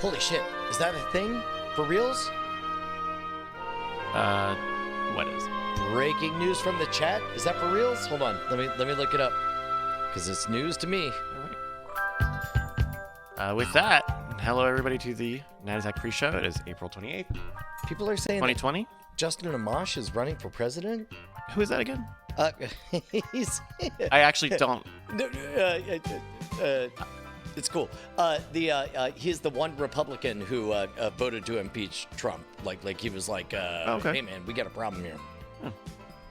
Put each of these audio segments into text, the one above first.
Holy shit. Is that a thing? For reals? What is? Breaking news from the chat? Is that for reals? Hold on. Let me look it up. Because it's news to me. All right. With that, hello everybody to the NASDAQ pre-show. It is April 28th, People are saying 2020. that Justin Amash is running for president? Who is that again? He's... I actually don't. It's cool. He's the one Republican who voted to impeach Trump. Like he was like, okay. Hey man, we got a problem here.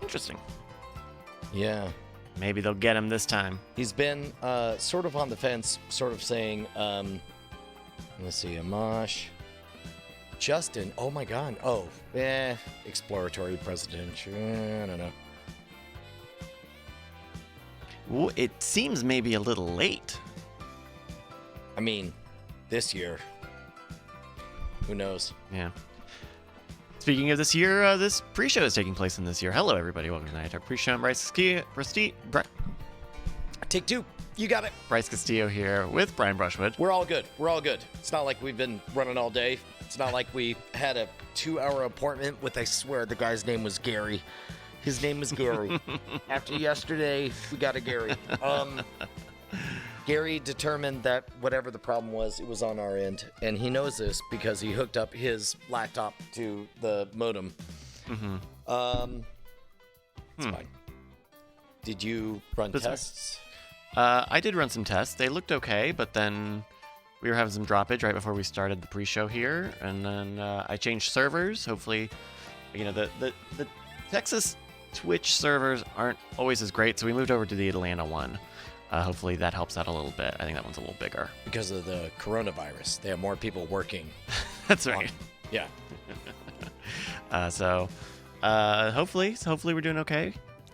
Interesting. Yeah. Maybe they'll get him this time. He's been sort of on the fence, sort of saying, let's see, Amash, Justin, oh my God, exploratory presidential, I don't know. Well, it seems maybe a little late. I mean, this year, who knows? Yeah. Speaking of this year, this pre-show is taking place in this year. Hello, everybody. Welcome to the NASDAQ pre-show. I'm Bryce Take two. You got it. Bryce Castillo here with Brian Brushwood. We're all good. We're all good. It's not like we've been running all day. It's not like we had a 2-hour appointment with, I swear, the guy's name was Gary. His name was Gary. After yesterday, we got a Gary. Gary determined that whatever the problem was, it was on our end. And he knows this because he hooked up his laptop to the modem. Mm-hmm. It's fine. Did you run tests? I did run some tests. They looked okay, but then we were having some droppage right before we started the pre-show here. And then I changed servers. Hopefully, the Texas Twitch servers aren't always as great, so we moved over to the Atlanta one. Hopefully that helps out a little bit. I think that one's a little bigger. Because of the coronavirus. They have more people working. That's right. Yeah. Hopefully we're doing okay.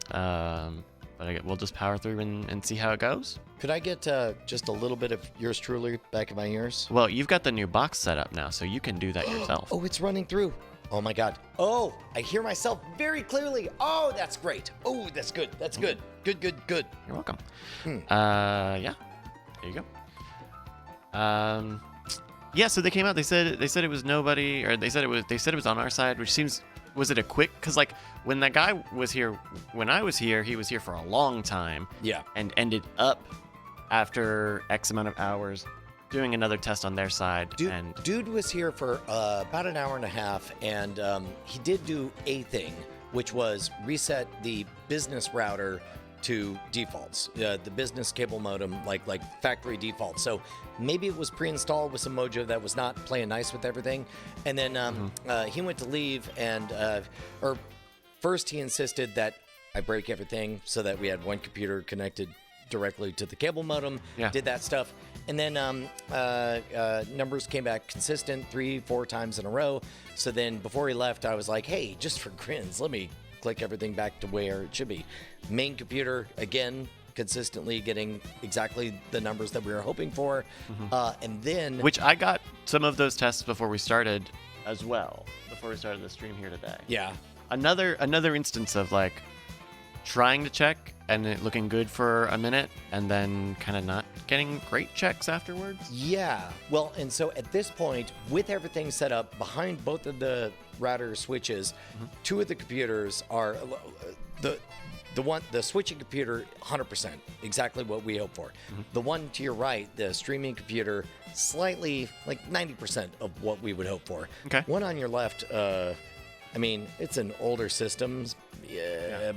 But we'll just power through and see how it goes. Could I get just a little bit of yours truly back in my ears? Well, you've got the new box set up now, so you can do that yourself. Oh, it's running through. Oh my God. Oh, I hear myself very clearly. Oh, that's great. Oh, that's good. That's good. Good. You're welcome. Yeah. There you go. Yeah. So they came out. They said it was nobody, or they said it was on our side, which seems. Was it a quick? Because like when that guy was here, when I was here, he was here for a long time. Yeah. And ended up after X amount of hours doing another test on their side. Dude was here for about an hour and a half, and he did do a thing, which was reset the business router to defaults, the business cable modem, like factory default. So maybe it was pre-installed with some Mojo that was not playing nice with everything. And then he went to leave, and first he insisted that I break everything so that we had one computer connected directly to the cable modem. Yeah. Did that stuff. And then numbers came back consistent 3-4 times in a row. So then before he left, I was like, hey, just for grins, let me click everything back to where it should be. Main computer, again, consistently getting exactly the numbers that we were hoping for. And then... Which I got some of those tests before we started as well, before we started the stream here today. Yeah. Another instance of like trying to check and it looking good for a minute and then kind of not getting great checks afterwards. Yeah. Well, and so at this point, with everything set up behind both of the router switches, two of the computers are the switching computer, 100%, exactly what we hope for. The one to your right, the streaming computer, slightly like 90% of what we would hope for. Okay. One on your left, I mean, it's an older system,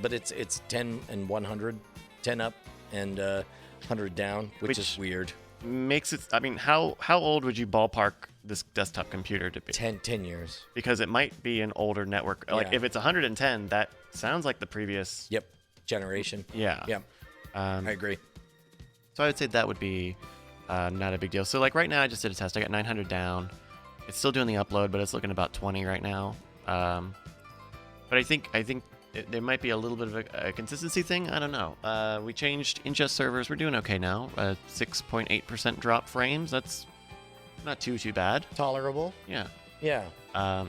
but it's 10 and 100, 10 up and 100 down, which is weird. Makes it. I mean, how old would you ballpark this desktop computer to be? 10 years. Because it might be an older network. Like if it's 110, that sounds like the previous. Yep. Generation. Yeah. Yeah. I agree. So I would say that would be not a big deal. So like right now, I just did a test. I got 900 down. It's still doing the upload, but it's looking about 20 right now. But I think there might be a little bit of a consistency thing. I don't know. We changed ingest servers. We're doing okay now. 6.8% drop frames. That's not too bad. Tolerable. Yeah. Yeah.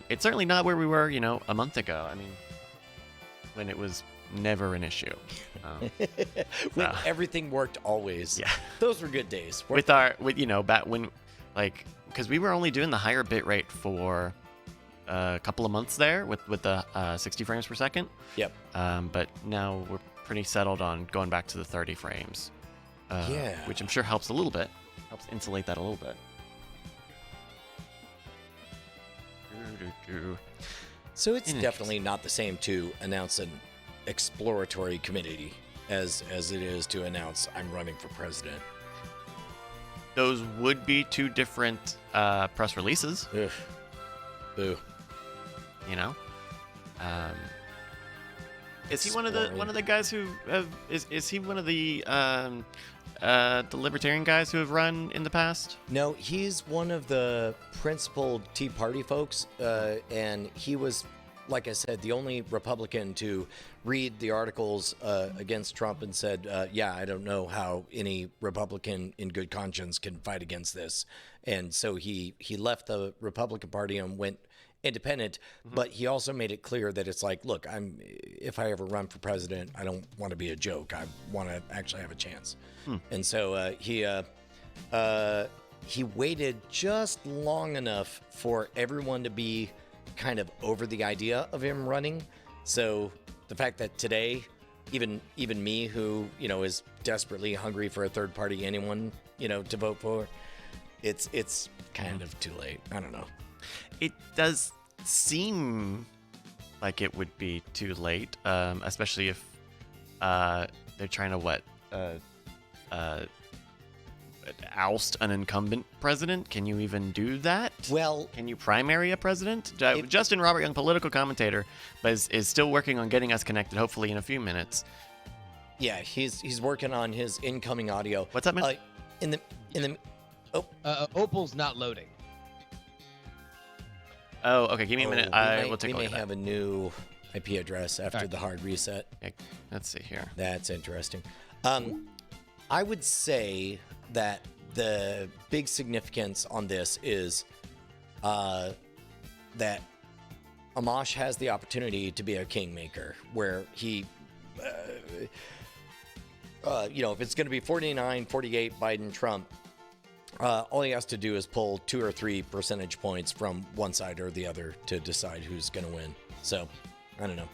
It's certainly not where we were, a month ago. I mean, when it was never an issue. When everything worked always. Yeah. Those were good days. Back when, like, because we were only doing the higher bit rate for a couple of months there with the 60 frames per second. Yep. But now we're pretty settled on going back to the 30 frames. Yeah. Which I'm sure helps a little bit. Helps insulate that a little bit. So it's definitely not the same to announce an exploratory committee as it is to announce I'm running for president. Those would be two different press releases. Ugh. Boo. You know, is he one of boring. the guys who have, is he one of the libertarian guys who have run in the past? No, he's one of the principal Tea Party folks, and he was, like I said, the only Republican to read the articles against Trump and said, yeah, I don't know how any Republican in good conscience can fight against this. And so he left the Republican Party and went independent, but he also made it clear that it's like, look, if I ever run for president, I don't want to be a joke. I want to actually have a chance. And so he waited just long enough for everyone to be kind of over the idea of him running. So the fact that today, even me, who is desperately hungry for a third party, anyone to vote for, it's kind of too late. I don't know. It does seem like it would be too late, especially if they're trying to oust an incumbent president. Can you even do that? Well, can you primary a president? Justin Robert Young, political commentator, but is still working on getting us connected, hopefully in a few minutes. Yeah, he's working on his incoming audio. What's up, man? Opal's not loading. Oh, okay. Give me a minute. We'll take a look at that. We may have a new IP address after the hard reset. Okay, let's see here. That's interesting. I would say that the big significance on this is that Amash has the opportunity to be a kingmaker, where he, if it's going to be 49-48 Biden-Trump, all he has to do is pull 2 or 3 percentage points from one side or the other to decide who's going to win. So, I don't know.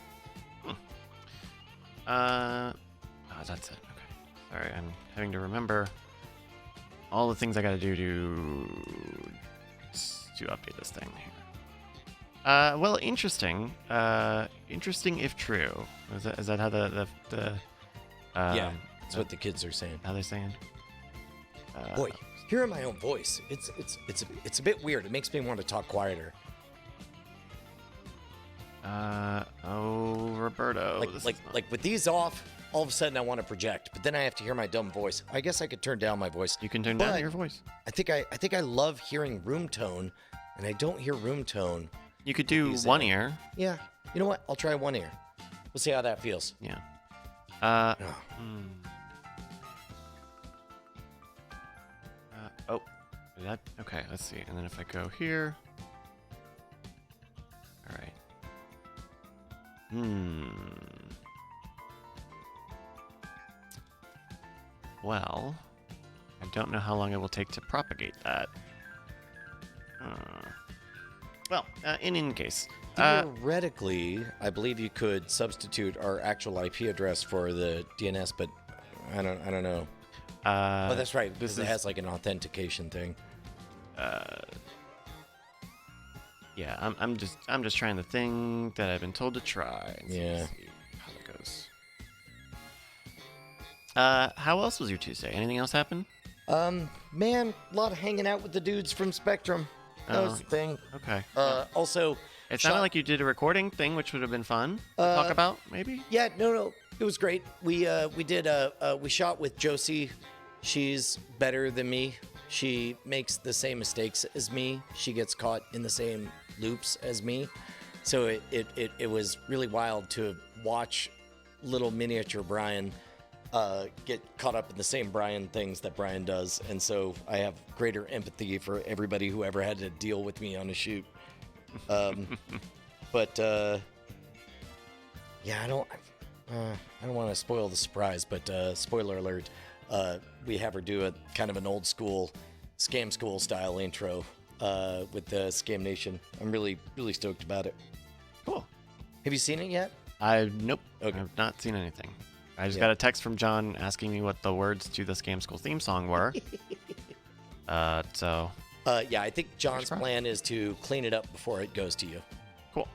That's it. Okay. Sorry, I'm having to remember all the things I got to do to update this thing here. Well, interesting. Interesting if true. Is that how the yeah, that's what the kids are saying. How they're saying? Boy, hearing my own voice, it's a bit weird. It makes me want to talk quieter. Roberto. Like with these off, all of a sudden I want to project, but then I have to hear my dumb voice. I guess I could turn down my voice. You can turn down your voice. I think I love hearing room tone, and I don't hear room tone. You could do one ear. Yeah. You know what? I'll try one ear. We'll see how that feels. Yeah. Okay, let's see. And then if I go here. All right. Well, I don't know how long it will take to propagate that. In any case. Theoretically, I believe you could substitute our actual IP address for the DNS, but I don't know. Oh, that's right, because it has like an authentication thing. Yeah, I'm just trying the thing that I've been told to try. Yeah. See how it goes. How else was your Tuesday? Anything else happen? Man, a lot of hanging out with the dudes from Spectrum. That was the thing. Okay. Also, it sounded like you did a recording thing, which would have been fun to talk about, maybe. Yeah, no, it was great. We shot with Josie. She's better than me. She makes the same mistakes as me. She gets caught in the same loops as me. So it was really wild to watch little miniature Brian get caught up in the same Brian things that Brian does. And so I have greater empathy for everybody who ever had to deal with me on a shoot. But yeah, I don't want to spoil the surprise, but spoiler alert, we have her do a kind of an old school scam school style intro, with the Scam Nation. I'm really stoked about it. Cool. Have you seen it yet? Nope. Okay. I've not seen anything. I just Yeah. got a text from John asking me what the words to the Scam School theme song were. So Yeah, I think John's Fingers crossed. plan is to clean it up before it goes to you. cool.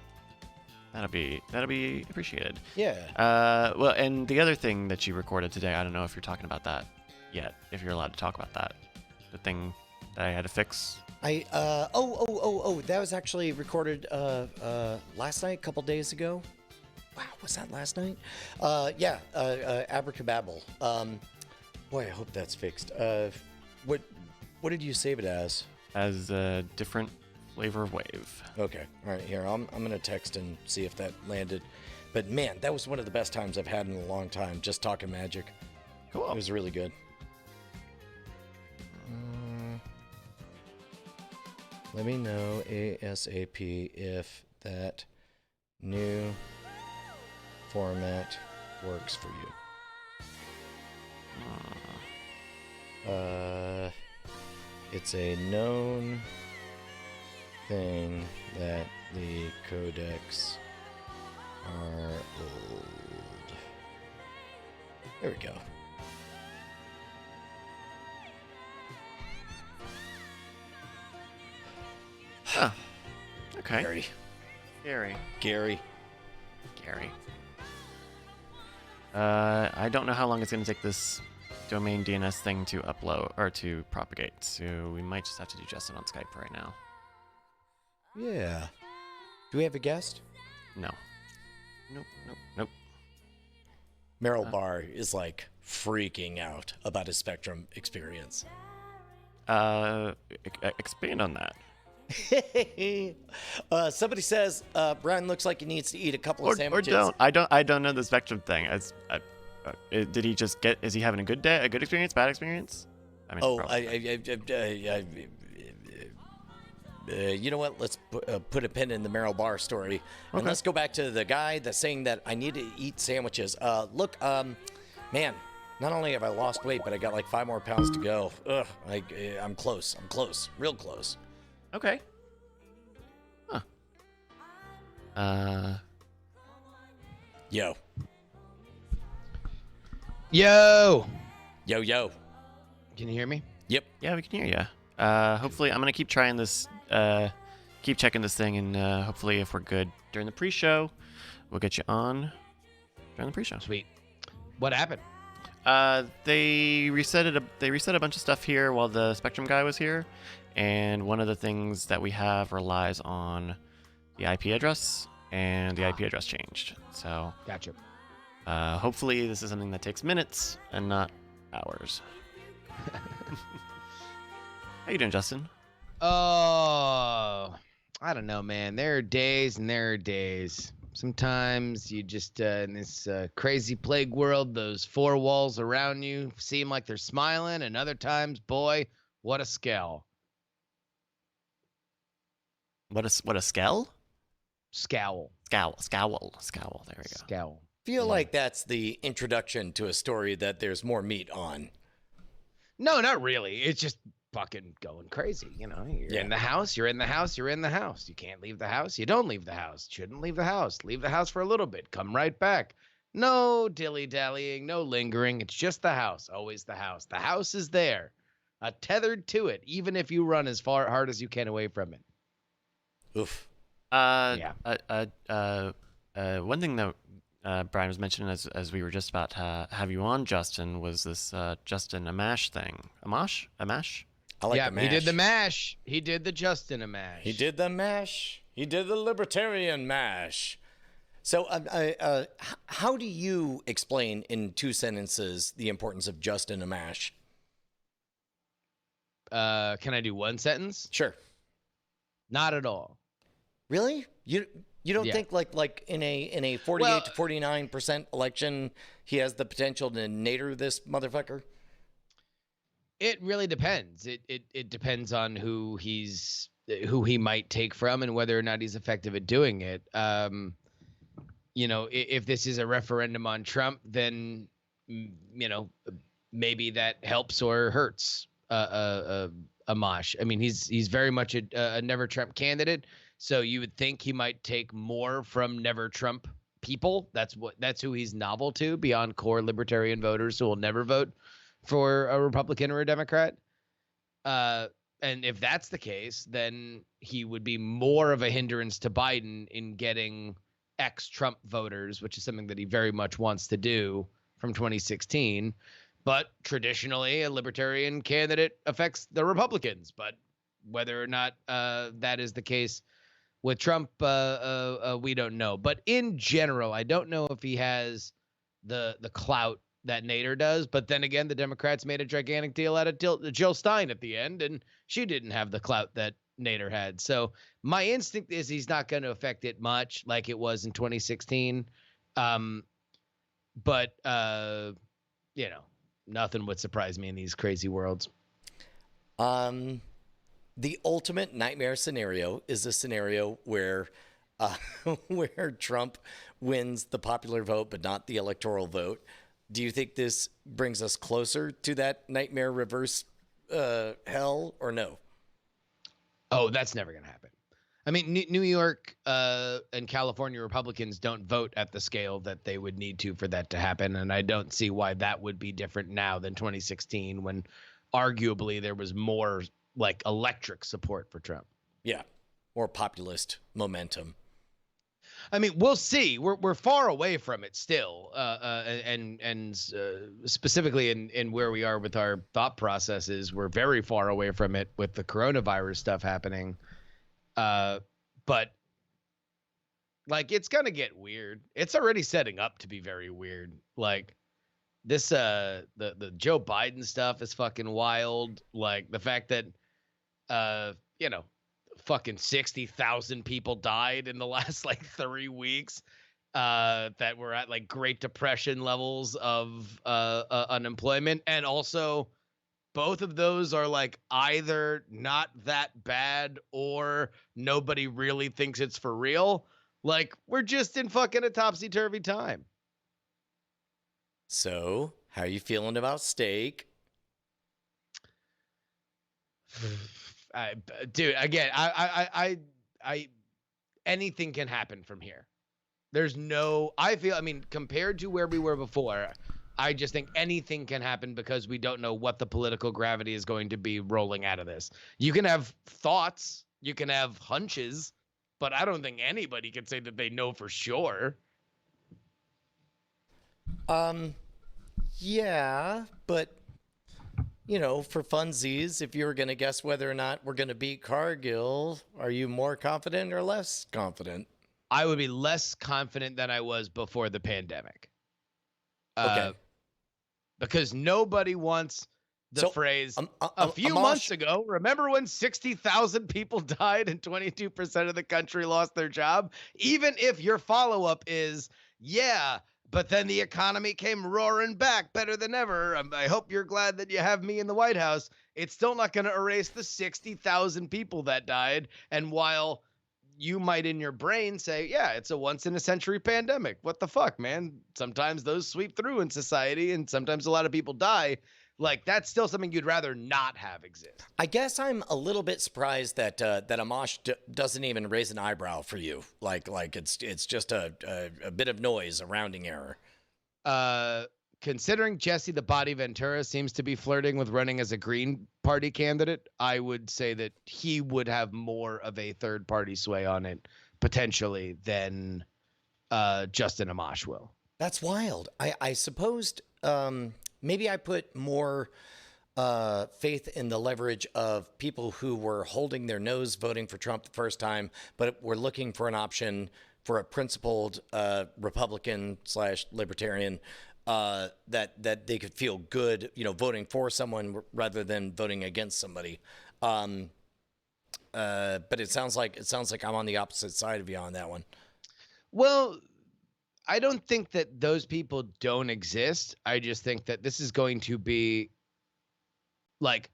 That'll be appreciated. Yeah. Well, and the other thing that you recorded today, I don't know if you're talking about that yet. If you're allowed to talk about that, the thing that I had to fix. That was actually recorded last night, a couple days ago. Wow, was that last night? Abracababble. Boy, I hope that's fixed. What did you save it as? As a different flavor of wave. Okay, all right. Here, I'm gonna text and see if that landed. But man, that was one of the best times I've had in a long time. Just talking Magic. Cool. It was really good. Let me know ASAP if that new format works for you. It's a known thing that the codecs are old. There we go. Oh, okay. Gary. I don't know how long it's going to take this domain DNS thing to upload or to propagate, so we might just have to do Justin on Skype right now. Yeah. Do we have a guest? No. Nope. Meryl Barr is like freaking out about his Spectrum experience. Expand on that. Somebody says Brian looks like he needs to eat a couple of Or sandwiches. don't. I don't know the Spectrum thing. Did he just get? Is he having a good day? A good experience? Bad experience? I mean, you know what? Let's put a pin in the Meryl Barr story, and Okay. let's go back to the guy that's saying that I need to eat sandwiches. Look, man, not only have I lost weight, but I got like 5 more pounds to go. Ugh, I'm close. I'm close. Real close. Okay. Huh. Yo. Yo! Yo. Can you hear me? Yep. Yeah, we can hear you. Hopefully, I'm gonna keep trying this. Keep checking this thing, and hopefully, if we're good during the pre-show, we'll get you on during the pre-show. Sweet. What happened? They reset a bunch of stuff here while the Spectrum guy was here, and one of the things that we have relies on the IP address, and the IP address changed. So Gotcha. hopefully this is something that takes minutes and not hours. How you doing, Justin? Oh, I don't know, man. There are days and there are days. Sometimes you just, in this crazy plague world, those 4 walls around you seem like they're smiling, and other times, boy, what a scowl. What a scowl? Scowl. Scowl. There we go. Scowl. Feel like that's the introduction to a story that there's more meat on. No, not really. It's just fucking going crazy. You know, you're in the house, you're in the house. You can't leave the house. You don't leave the house. Shouldn't leave the house. Leave the house for a little bit. Come right back. No dilly-dallying, no lingering. It's just the house. Always the house. The house is there, tethered to it, even if you run as hard as you can away from it. Oof. Yeah. One thing that Brian was mentioning as we were just about to have you on, Justin, was this Justin Amash thing. Amash? I like yeah, the mash. he did the mash. He did the Justin Amash. He did the mash. He did the libertarian mash. So, how do you explain in 2 sentences the importance of Justin Amash? Can I do one sentence? Sure. Not at all. Really? You don't Yeah. think like in a 48 to 49% election he has the potential to nader this motherfucker? It really depends. It depends on who he might take from and whether or not he's effective at doing it. You know, if this is a referendum on Trump, then you know, maybe that helps or hurts a Amash. I mean, he's very much a Never Trump candidate, so you would think he might take more from Never Trump people. That's who he's novel to, beyond core libertarian voters who will never vote for a Republican or a Democrat. And if that's the case, then he would be more of a hindrance to Biden in getting ex-Trump voters, which is something that he very much wants to do from 2016. But traditionally, a libertarian candidate affects the Republicans. But whether or not that is the case with Trump, we don't know. But in general, I don't know if he has the clout that Nader does. But then again, the Democrats made a gigantic deal out of Jill Stein at the end, and she didn't have the clout that Nader had. So my instinct is he's not going to affect it much like it was in 2016. But nothing would surprise me in these crazy worlds. The ultimate nightmare scenario is a scenario where where Trump wins the popular vote but not the electoral vote. Do you think this brings us closer to that nightmare reverse hell or no? Oh, that's never going to happen. I mean, New York and California Republicans don't vote at the scale that they would need to for that to happen. And I don't see why that would be different now than 2016, when arguably there was more like electric support for Trump. Yeah. More populist momentum. I mean, we'll see. We're far away from it still, and specifically in where we are with our thought processes, we're very far away from it with the coronavirus stuff happening. But like, it's gonna get weird. It's already setting up to be very weird. Like this, the Joe Biden stuff is fucking wild. Like the fact that, fucking 60,000 people died in the last like 3 weeks, that were at like Great Depression levels of unemployment. And also both of those are like either not that bad or nobody really thinks it's for real. Like we're just in fucking a topsy-turvy time. So how are you feeling about steak? Dude, again, I anything can happen from here. I mean, compared to where we were before, I just think anything can happen because we don't know what the political gravity is going to be rolling out of this. You can have thoughts, you can have hunches, but I don't think anybody can say that they know for sure. Yeah, but for funsies, if you were going to guess whether or not we're going to beat Cargill, are you more confident or less confident? I would be less confident than I was before the pandemic. Okay. Because nobody wants the phrase a few months ago. Remember when 60,000 people died and 22% of the country lost their job? Even if your follow-up is, yeah, but then the economy came roaring back better than ever. I hope you're glad that you have me in the White House. It's still not going to erase the 60,000 people that died. And while you might in your brain say, yeah, it's a once in a century pandemic. What the fuck, man? Sometimes those sweep through in society and sometimes a lot of people die. Like, that's still something you'd rather not have exist. I guess I'm a little bit surprised that Amash doesn't even raise an eyebrow for you. Like it's just a bit of noise, a rounding error. Considering Jesse the Body Ventura seems to be flirting with running as a Green Party candidate, I would say that he would have more of a third party sway on it potentially than Justin Amash will. That's wild. I supposed maybe I put more faith in the leverage of people who were holding their nose voting for Trump the first time, but were looking for an option for a principled Republican / libertarian that they could feel good, voting for someone rather than voting against somebody. But it sounds like I'm on the opposite side of you on that one. Well, I don't think that those people don't exist. I just think that this is going to be like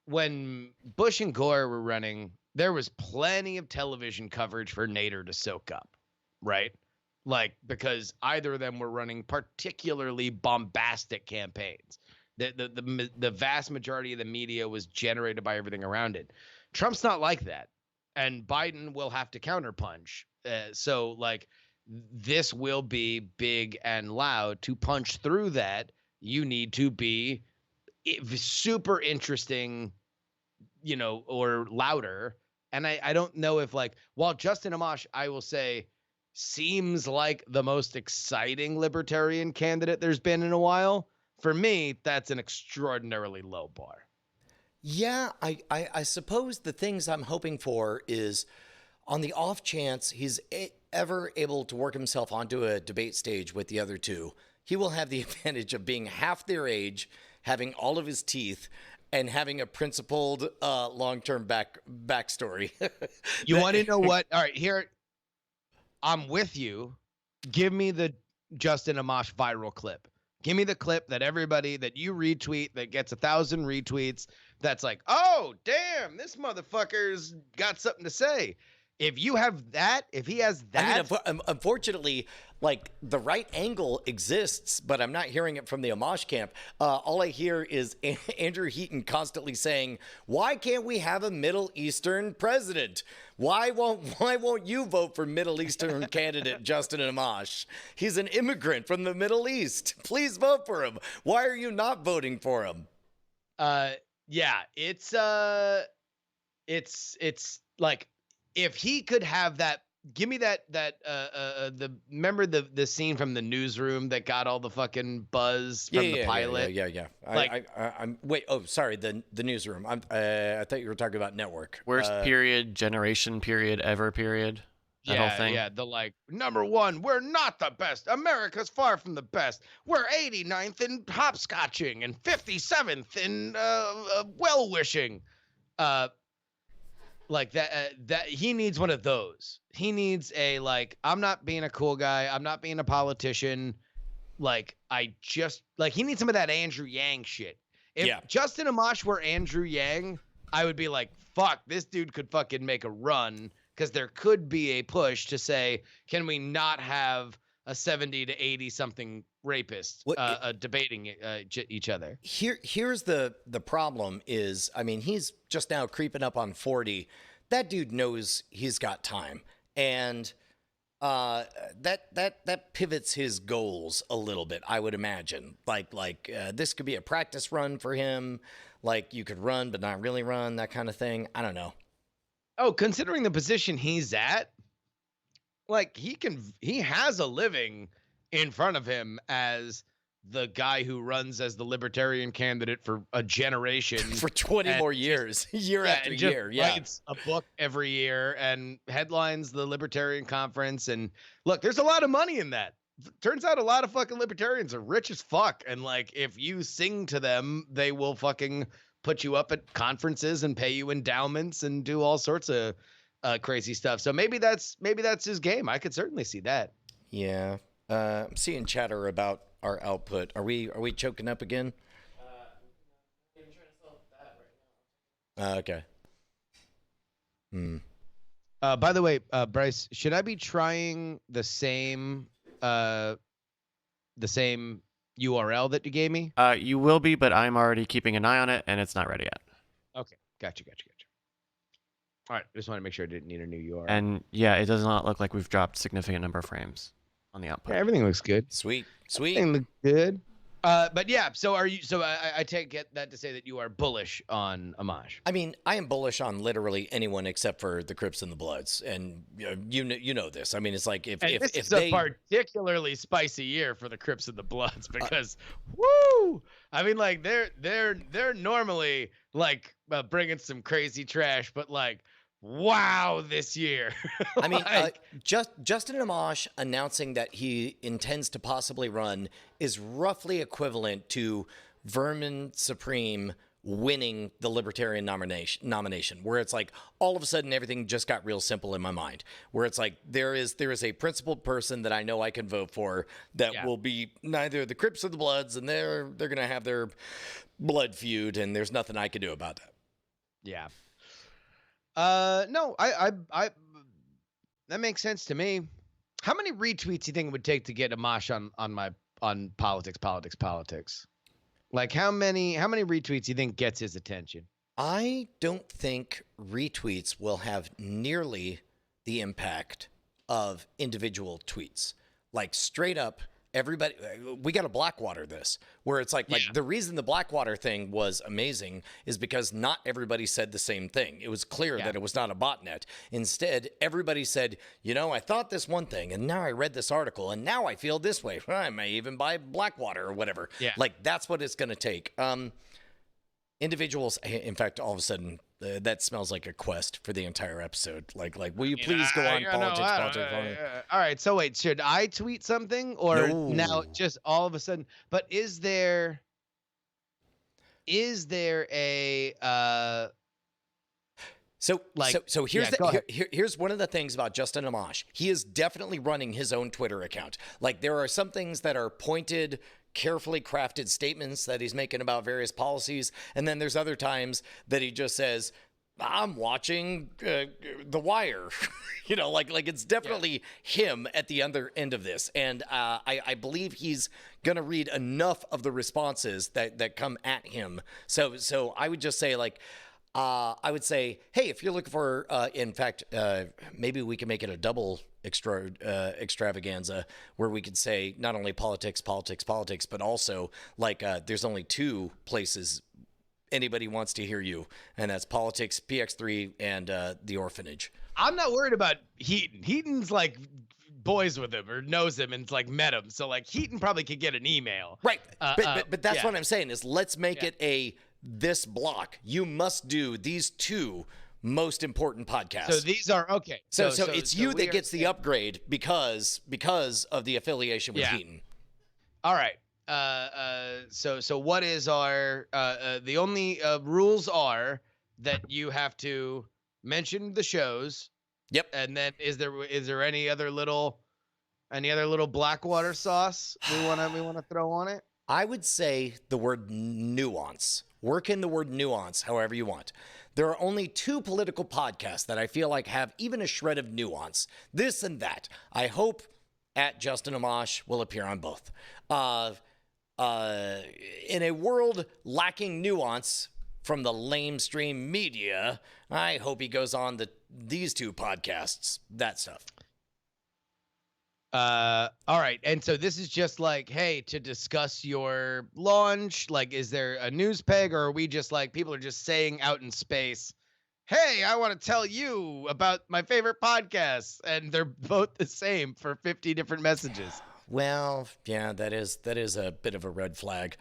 when Bush and Gore were running, there was plenty of television coverage for Nader to soak up, right? Like, because either of them were running particularly bombastic campaigns. The vast majority of the media was generated by everything around it. Trump's not like that, and Biden will have to counterpunch. So like this will be big and loud. To punch through that, you need to be super interesting, or louder. And I don't know if while Justin Amash, I will say, seems like the most exciting libertarian candidate there's been in a while, for me, that's an extraordinarily low bar. Yeah, I suppose the things I'm hoping for is on the off chance he's ever able to work himself onto a debate stage with the other two, he will have the advantage of being half their age, having all of his teeth, and having a principled long-term backstory. You want to know what? All right, here, I'm with you. Give me the Justin Amash viral clip. Give me the clip that you retweet that gets 1,000 retweets. That's like, oh, damn, this motherfucker's got something to say. If you have that, if he has that. I mean, unfortunately, the right angle exists, but I'm not hearing it from the Amash camp. All I hear is Andrew Heaton constantly saying, why can't we have a Middle Eastern president? Why won't you vote for Middle Eastern candidate Justin Amash? He's an immigrant from the Middle East. Please vote for him. Why are you not voting for him? Yeah, it's like, if he could have that, give me remember the scene from the newsroom that got all the fucking buzz from the pilot? Yeah. I'm wait. Oh, sorry. The newsroom. I thought you were talking about network. Worst period, generation period, ever period. That whole thing. Yeah. The number one, we're not the best. America's far from the best. We're 89th in hopscotching and 57th in well wishing. Like that he needs one of those. He needs a I'm not being a cool guy. I'm not being a politician. He needs some of that Andrew Yang shit. If Justin Amash were Andrew Yang, I would be like, fuck, this dude could fucking make a run, because there could be a push to say, can we not have a 70 to 80 something rapist debating each other? Here's the problem is, I mean, he's just now creeping up on 40. That dude knows he's got time, and that pivots his goals a little bit, I would imagine. This could be a practice run for him. You could run but not really run, that kind of thing. I don't know. Oh, considering the position he's at, he has a living in front of him as the guy who runs as the libertarian candidate for a generation for 20 more years, year after year. Yeah, writes a book every year and headlines the Libertarian Conference. And look, there's a lot of money in that. Turns out a lot of fucking libertarians are rich as fuck, and if you sing to them, they will fucking put you up at conferences and pay you endowments and do all sorts of crazy stuff. So maybe that's his game. I could certainly see that. Yeah. I'm seeing chatter about our output. Are we choking up again? I'm trying to solve that right now. Okay. By the way, Bryce, should I be trying the same URL that you gave me? You will be, but I'm already keeping an eye on it, and it's not ready yet. Okay, gotcha. All right, just want to make sure I didn't need a new URL. And yeah, it does not look like we've dropped significant number of frames on the output. Yeah, everything looks good. Sweet. Everything looks good. But yeah, so are you? So I take that to say that you are bullish on Amash. I mean, I am bullish on literally anyone except for the Crips and the Bloods, and you know this. I mean, it's like if a particularly spicy year for the Crips and the Bloods, because woo! I mean, they're normally bringing some crazy trash, but wow, this year. I mean, Justin Amash announcing that he intends to possibly run is roughly equivalent to Vermin Supreme winning the Libertarian nomination, where it's all of a sudden everything just got real simple in my mind, where it's there is a principled person that I know I can vote for that will be neither the Crips or the Bloods, and they're going to have their blood feud, and there's nothing I can do about that. Yeah. No, I that makes sense to me. How many retweets do you think it would take to get Amash on politics? Like how many retweets do you think gets his attention? I don't think retweets will have nearly the impact of individual tweets. Like straight up, everybody, we got to Blackwater this, where it's like the reason the Blackwater thing was amazing is because not everybody said the same thing. It was clear that it was not a botnet. Instead, everybody said, I thought this one thing, and now I read this article, and now I feel this way. I may even buy Blackwater or whatever. Yeah. Like that's what it's going to take. Individuals, in fact, all of a sudden, that smells like a quest for the entire episode. Like, will you please go on politics? All right, so wait, should I tweet something or No. now just all of a sudden? But is there a So here's here's one of the things about Justin Amash. He is definitely running his own Twitter account. Like there are some things that are pointed, carefully crafted statements that he's making about various policies, and then there's other times that he just says, "I'm watching The Wire," like it's definitely him at the other end of this, and I believe he's gonna read enough of the responses that come at him. So I would just say I would say, hey, if you're looking for, in fact, maybe we can make it a double extravaganza where we could say not only politics, but also there's only two places anybody wants to hear you, and that's politics, PX3, and the orphanage. I'm not worried about Heaton. Heaton's like boys with him or knows him and met him. So Heaton probably could get an email. Right. But that's what I'm saying is let's make it this block. You must do these two most important podcasts. So these are okay. So it's you that gets the upgrade because of the affiliation with Heaton. All right. So what is our the only rules are that you have to mention the shows. Yep. And then is there any other little Blackwater sauce we want to throw on it? I would say the word nuance. Work in the word nuance however you want. There are only two political podcasts that I feel like have even a shred of nuance. This and that. I hope at Justin Amash will appear on both. In a world lacking nuance from the lamestream media, I hope he goes on these two podcasts. That stuff. All right. And so this is just hey, to discuss your launch, is there a news peg or are we just people are just saying out in space, hey, I want to tell you about my favorite podcasts, and they're both the same for 50 different messages. Well, yeah, that is a bit of a red flag.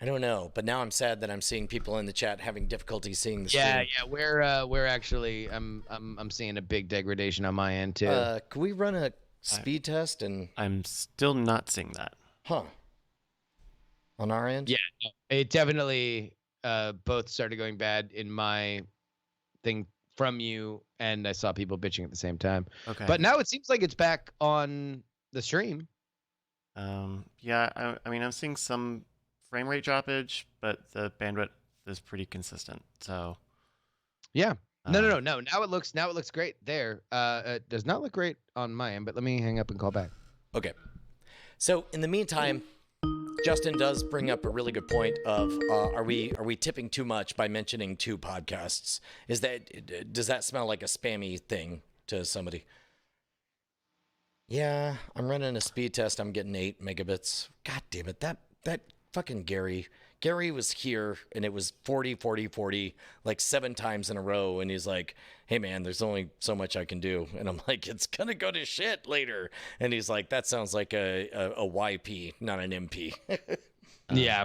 I don't know, but now I'm sad that I'm seeing people in the chat having difficulty seeing the stream. Yeah, we're actually I'm seeing a big degradation on my end too. Can we run a speed test? And I'm still not seeing that. Huh. On our end? Yeah, it definitely both started going bad in my thing from you, and I saw people bitching at the same time. Okay. But now it seems like it's back on the stream. Yeah, I mean I'm seeing some frame rate droppage, but the bandwidth is pretty consistent. So yeah. No. Now it looks great there. It does not look great on my end, but let me hang up and call back. Okay. So in the meantime, Justin does bring up a really good point of are we tipping too much by mentioning two podcasts? Does that smell like a spammy thing to somebody? Yeah, I'm running a speed test. I'm getting 8 megabits. God damn it. That fucking Gary was here and it was 40 like 7 times in a row, and he's like, hey man, there's only so much I can do, and I'm like, it's gonna go to shit later, and he's like, that sounds like a YP, not an MP. Yeah,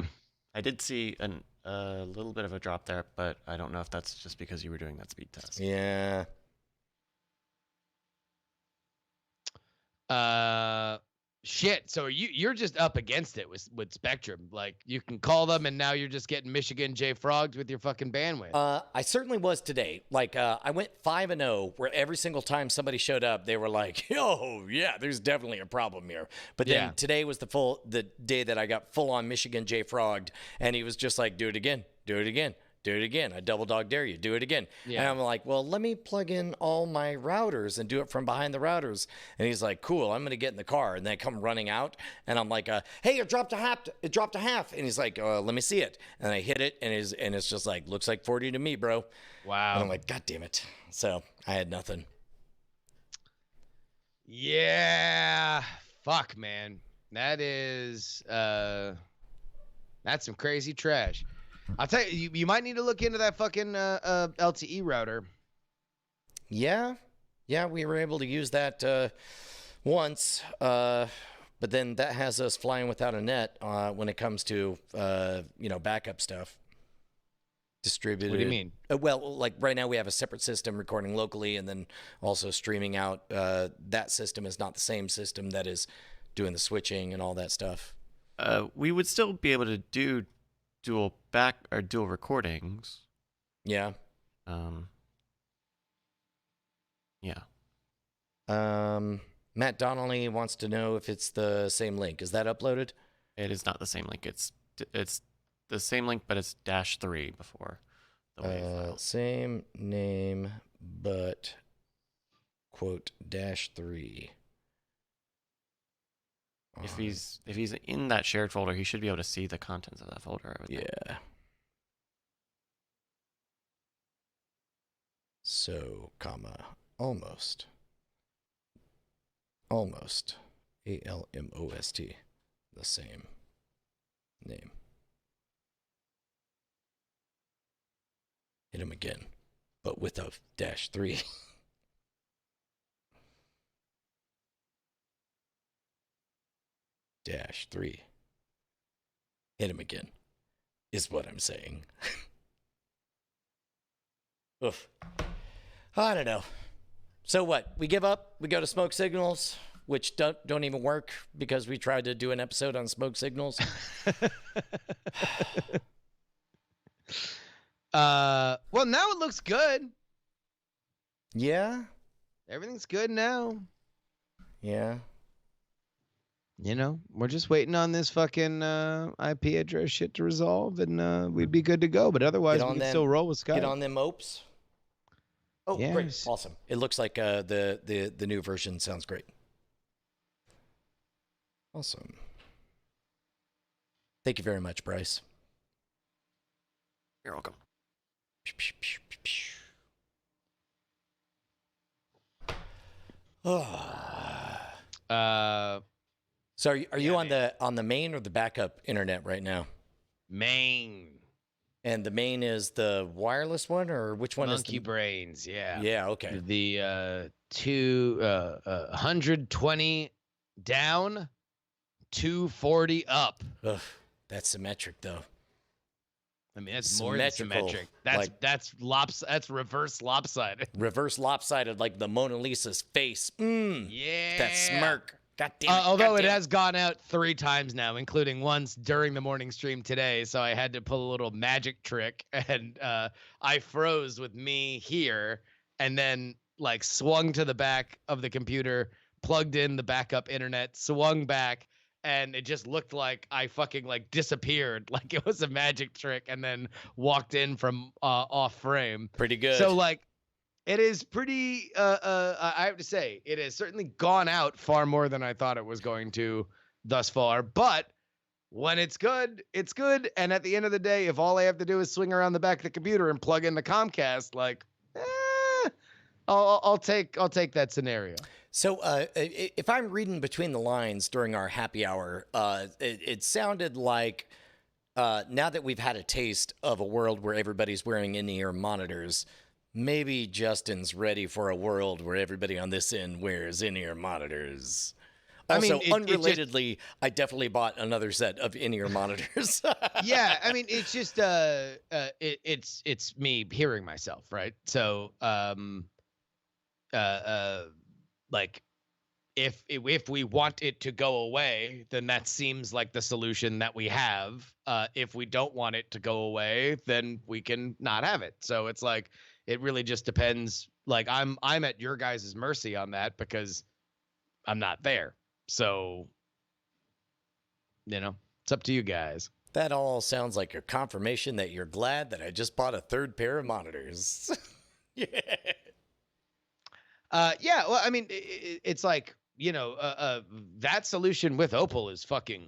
I did see a little bit of a drop there, but I don't know if that's just because you were doing that speed test. Yeah. Shit. So you're just up against it with Spectrum. You can call them, and now you're just getting Michigan J Frogged with your fucking bandwidth. I certainly was today. I went 5-0, where every single time somebody showed up, they were like, "Oh yeah, there's definitely a problem here." But then today was the day that I got full on Michigan J Frogged, and he was just like, "Do it again, do it again, Do it again. I double dog dare you. Do it again. Yeah. And I'm like, well, let me plug in all my routers and do it from behind the routers. And he's like, cool, I'm going to get in the car. And then I come running out. And I'm like, hey, it dropped a half. It dropped a half. And he's like, let me see it. And I hit it. And it's just like, looks like 40 to me, bro. Wow. And I'm like, God damn it. So I had nothing. Yeah. Fuck, man. That is, that's some crazy trash. I'll tell you, you might need to look into that fucking LTE router. Yeah, we were able to use that once, but then that has us flying without a net when it comes to backup stuff. Distributed. What do you mean? Well, like right now we have a separate system recording locally and then also streaming out. That system is not the same system that is doing the switching and all that stuff. We would still be able to do dual recordings. Yeah. Yeah. Matt Donnelly wants to know if it's the same link. Is that uploaded? It is not the same link. It's the same link, but it's -3 before the WAV file. Same name, but quote -3. If he's in that shared folder, he should be able to see the contents of that folder. I would think. Yeah. So, almost. ALMOST. The same name. Hit him again, but with a -3. -3. Hit him again, is what I'm saying. Oof. I don't know. So what? We give up? We go to smoke signals, which don't even work because we tried to do an episode on smoke signals. Well, now it looks good. Yeah? Everything's good now. Yeah. You know, we're just waiting on this fucking IP address shit to resolve, and we'd be good to go. But otherwise, we can still roll with Skype. Get on them opes. Oh, yes. Great. Awesome. It looks like the new version sounds great. Awesome. Thank you very much, Bryce. You're welcome. So are you on the main or the backup internet right now? Main. And the main is the wireless one, or which one Monkey is Brains, yeah. Yeah, okay. The 120 down, 240 up. Ugh, that's symmetric though. I mean, that's more than symmetric. That's reverse lopsided. Reverse lopsided, like the Mona Lisa's face. Yeah. That smirk. God damn it. Although it has gone out 3 times now, including once during the morning stream today, so I had to pull a little magic trick, and I froze with me here, and then like swung to the back of the computer, plugged in the backup internet, swung back, and it just looked like I fucking like disappeared, like it was a magic trick, and then walked in from off frame. Pretty good. So like, it is pretty. I have to say, it has certainly gone out far more than I thought it was going to thus far. But when it's good, it's good. And at the end of the day, if all I have to do is swing around the back of the computer and plug in the Comcast, like, I'll take that scenario. So if I'm reading between the lines during our happy hour, it sounded like now that we've had a taste of a world where everybody's wearing in-ear monitors, maybe Justin's ready for a world where everybody on this end wears in-ear monitors. Also, unrelatedly, I definitely bought another set of in-ear monitors. Yeah, I mean, it's just it's me hearing myself, right? So, like, if we want it to go away, then that seems like the solution that we have. If we don't want it to go away, then we can not have it. So it's like, it really just depends. Like, I'm at your guys' mercy on that because I'm not there. So, you know, it's up to you guys. That all sounds like a confirmation that you're glad that I just bought a third pair of monitors. Yeah. Yeah. Well, I mean, it's like, that solution with Opal is fucking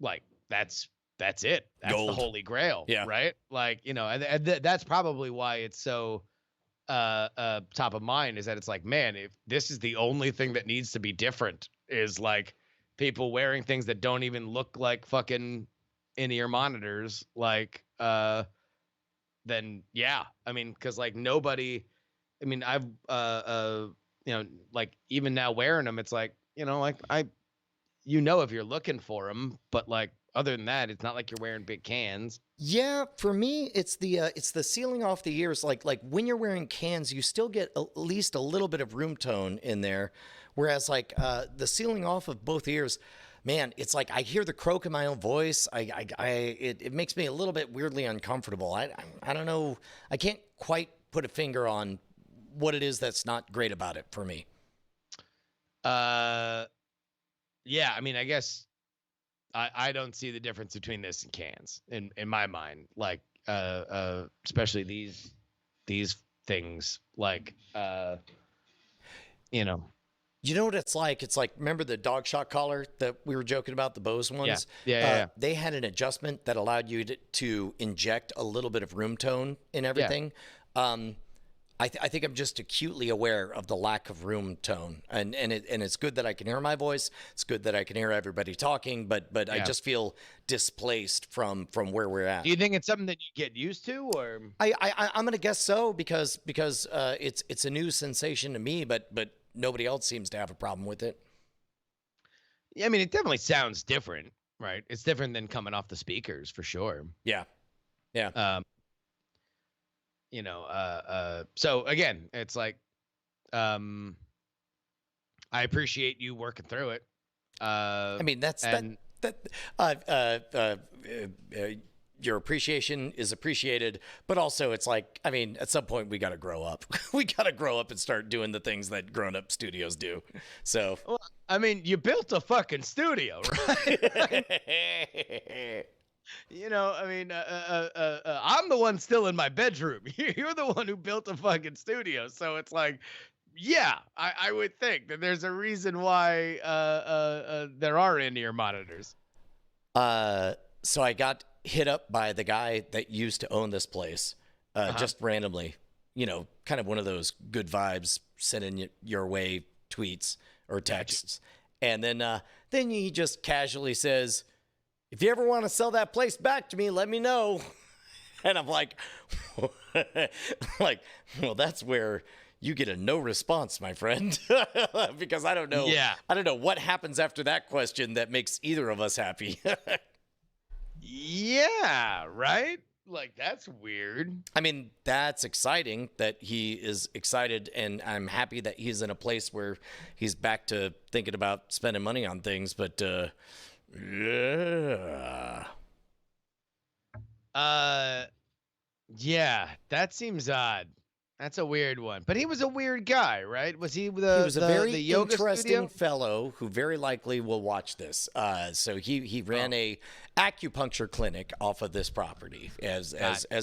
like, that's it. That's Gold. the holy grail. Yeah. Right. Like, and that's probably why it's so top of mind, is that it's like, man, if this is the only thing that needs to be different, is like people wearing things that don't even look like fucking in-ear monitors, like then yeah, I mean, because like nobody, I mean, I've like even now wearing them, it's like, like if you're looking for them, but like other than that, it's not like you're wearing big cans. Yeah, for me, it's the sealing off the ears. Like when you're wearing cans, you still get at least a little bit of room tone in there, whereas like the sealing off of both ears, man, it's like I hear the croak in my own voice. It makes me a little bit weirdly uncomfortable. I don't know. I can't quite put a finger on what it is that's not great about it for me. Yeah, I mean, I guess I don't see the difference between this and cans in my mind. Like, especially these things, like, You know what it's like? It's like, remember the dog shot collar that we were joking about, the Bose ones? Yeah. They had an adjustment that allowed you to inject a little bit of room tone in everything. Yeah. I think I'm just acutely aware of the lack of room tone, and it's good that I can hear my voice. It's good that I can hear everybody talking, but yeah. I just feel displaced from where we're at. Do you think it's something that you get used to, or? I'm gonna guess so, because it's a new sensation to me, but nobody else seems to have a problem with it. Yeah, I mean, it definitely sounds different, right? It's different than coming off the speakers, for sure. Yeah. So again, it's like, I appreciate you working through it. I mean, your appreciation is appreciated, but also it's like, I mean, at some point we got to grow up. We got to grow up and start doing the things that grown-up studios do. So, well, I mean, you built a fucking studio, right? I mean, I'm the one still in my bedroom. You're the one who built a fucking studio. So it's like, yeah, I would think that there's a reason why there are in-ear monitors. So I got hit up by the guy that used to own this place, just randomly, kind of one of those good vibes sending your way tweets or texts. And then he just casually says, if you ever want to sell that place back to me, let me know. And I'm like, well, that's where you get a no response, my friend, because I don't know. Yeah. I don't know what happens after that question that makes either of us happy. Yeah, right? Like, that's weird. I mean, that's exciting that he is excited, and I'm happy that he's in a place where he's back to thinking about spending money on things, but yeah. Yeah, that seems odd. That's a weird one. But he was a weird guy, right? Was he the He was a very the yoga interesting studio? fellow who very likely will watch this. So he ran a acupuncture clinic off of this property, as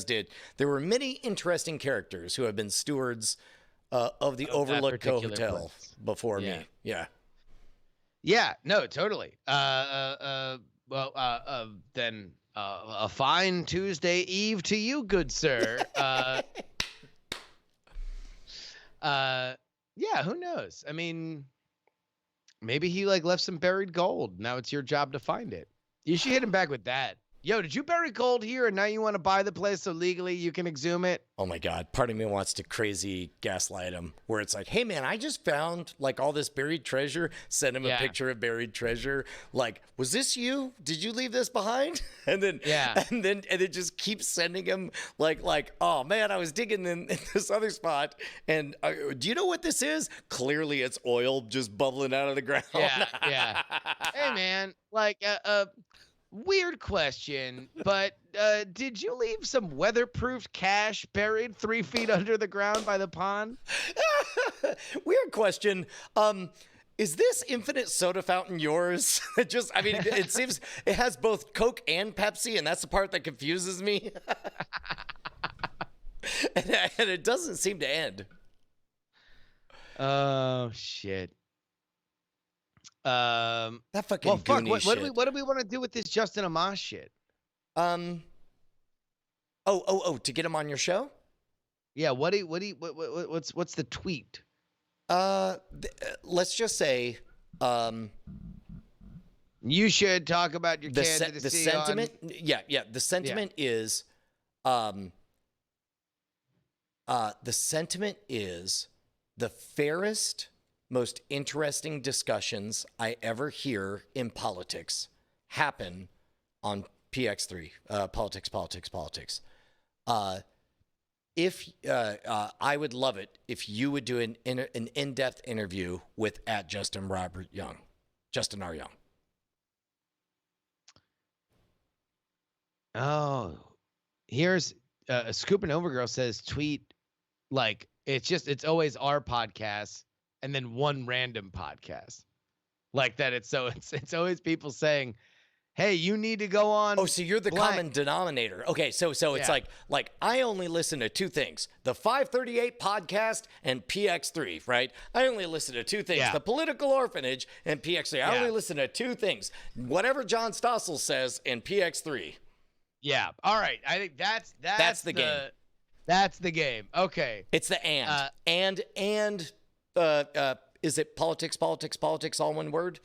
did. There were many interesting characters who have been stewards of the Overlook Hotel before me. Yeah. Yeah, no, totally. Then a fine Tuesday Eve to you, good sir. Yeah, who knows? I mean, maybe he left some buried gold. Now it's your job to find it. You should hit him back with that. Yo, did you bury gold here and now you want to buy the place so legally you can exhume it? Oh my God. Part of me wants to crazy gaslight him, where it's like, hey man, I just found all this buried treasure. Send him a picture of buried treasure. Like, was this you? Did you leave this behind? And then it just keeps sending him like, oh man, I was digging in this other spot. And do you know what this is? Clearly it's oil just bubbling out of the ground. Yeah. Hey man, weird question, but did you leave some weatherproof cash buried 3 feet under the ground by the pond? Weird question. Is this infinite soda fountain yours? I mean, it seems it has both Coke and Pepsi, and that's the part that confuses me. and it doesn't seem to end. Oh shit. That fucking well, fuck. Goonie What shit. do we want to do with this Justin Amash shit? To get him on your show? Yeah. What's the tweet? Let's just say, you should talk about your the candidacy. sentiment. Yeah. The sentiment is, the sentiment is the fairest, most interesting discussions I ever hear in politics happen on PX3, politics. If I would love it if you would do an in-depth interview with Justin R. Young. Oh, here's a Scoop and Overgirl says tweet like it's always our podcast and then one random podcast like that. It's always people saying, hey, you need to go on. Oh, so you're the blank. common denominator. Okay, so it's like I only listen to two things: the 538 podcast and PX3, right? I only listen to two things: the Political Orphanage and PX3. I only listen to two things: whatever John Stossel says and PX3. Yeah. All right. I think that's the game. That's the game. Okay. It's the and is it politics all one word?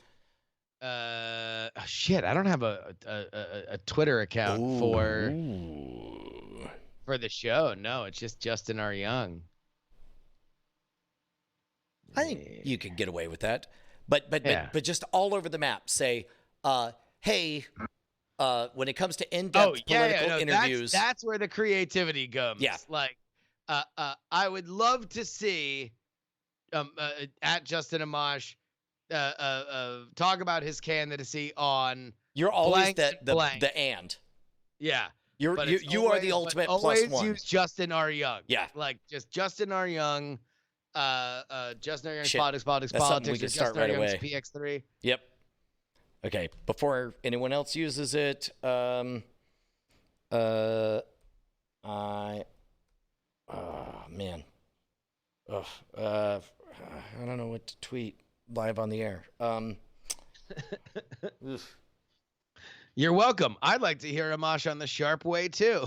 Shit, I don't have a Twitter account for the show. No, it's just Justin R. Young. I think you could get away with that, but just all over the map. Say, hey, when it comes to in-depth political interviews, that's where the creativity comes. Yeah, like, I would love to see, at Justin Amash, talk about his candidacy on. You're always blank. the and. Yeah. You are the ultimate plus one. Always use Justin R. Young. Yeah. Like just Justin R. Young, Justin R. Young's Shit. politics. We can start Justin right R. Young's away. PX3. Yep. Okay. Before anyone else uses it, man. Ugh. I don't know what to tweet live on the air. You're welcome. I'd like to hear Amash on the sharp way too.